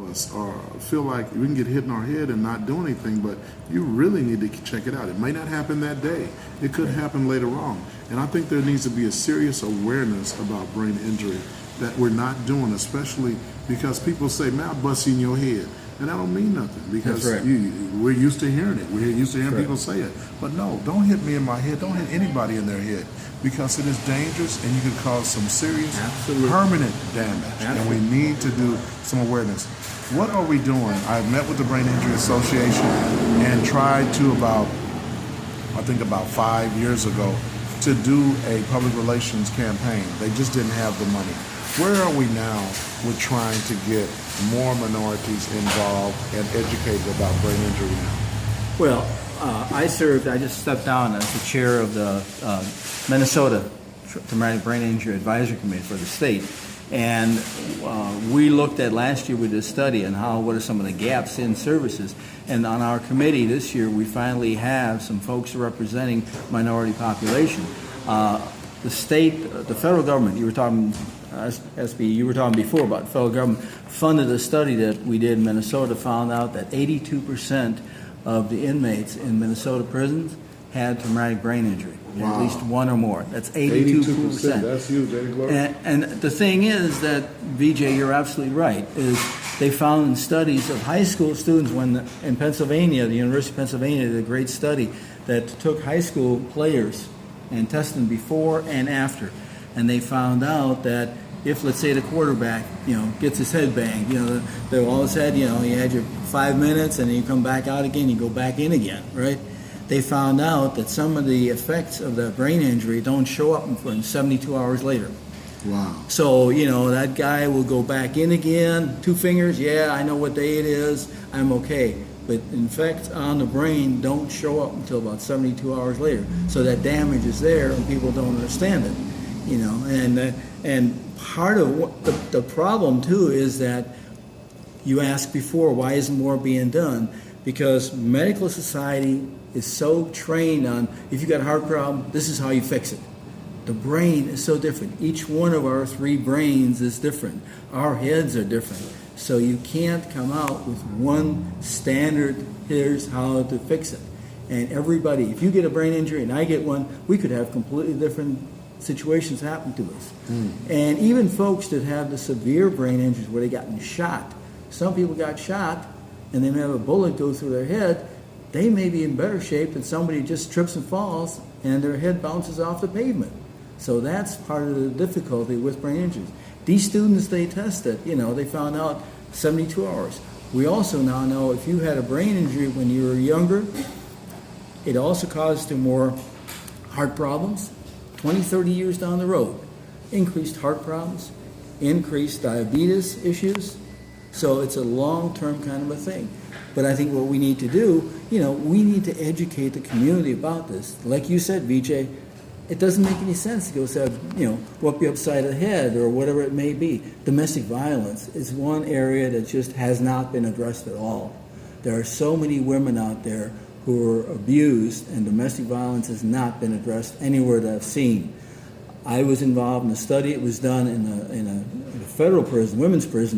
us feel like we can get hit in our head and not do anything, but you really need to check it out. It may not happen that day. It could happen later on. And I think there needs to be a serious awareness about brain injury that we're not doing, especially because people say, man, I bust you in your head. And that don't mean nothing because we're used to hearing it. We're used to hearing people say it. But no, don't hit me in my head. Don't hit anybody in their head because it is dangerous and you can cause some serious permanent damage. And we need to do some awareness. What are we doing? I've met with the Brain Injury Association and tried to about 5 years ago to do a public relations campaign. They just didn't have the money. Where are we now with trying to get more minorities involved and educated about brain injury now? Well, I just stepped down as the chair of the Minnesota Traumatic Brain Injury Advisory Committee for the state. And we looked at last year with this study on what are some of the gaps in services. And on our committee this year, we finally have some folks representing minority population. The state, the federal government, you were talking, SB, you were talking before about the federal government, funded a study that we did in Minnesota, found out that 82% of the inmates in Minnesota prisons had traumatic brain injury. Wow. At least one or more. That's 82%. That's huge, Gloria. And the thing is that, VJ, you're absolutely right, is they found in studies of high school students in Pennsylvania, the University of Pennsylvania did a great study that took high school players and tested them before and after. And they found out that if, let's say, the quarterback, gets his head banged, they all said, you had your 5 minutes and then you come back out again, you go back in again, right? They found out that some of the effects of the brain injury don't show up until 72 hours later. Wow. So, that guy will go back in again, 2 fingers, yeah, I know what day it is, I'm okay. But effects on the brain don't show up until about 72 hours later. So that damage is there and people don't understand it, and part of the problem too is that you asked before, why isn't more being done? Because medical society is so trained on, if you got a heart problem, this is how you fix it. The brain is so different. Each one of our 3 brains is different. Our heads are different. So you can't come out with one standard, here's how to fix it. And everybody, if you get a brain injury and I get one, we could have completely different situations happen to us. And even folks that have the severe brain injuries where they gotten shot, some people got shot and then have a bullet go through their head, they may be in better shape than somebody who just trips and falls and their head bounces off the pavement. So that's part of the difficulty with brain injuries. These students they tested, they found out 72 hours. We also now know if you had a brain injury when you were younger, it also caused you more heart problems. 20, 30 years down the road, increased heart problems, increased diabetes issues. So it's a long-term kind of a thing. But I think what we need to do, we need to educate the community about this. Like you said, VJ, it doesn't make any sense to go say, whoop you upside the head or whatever it may be. Domestic violence is one area that just has not been addressed at all. There are so many women out there who are abused, and domestic violence has not been addressed anywhere that I've seen. I was involved in a study. It was done in a federal prison, women's prison,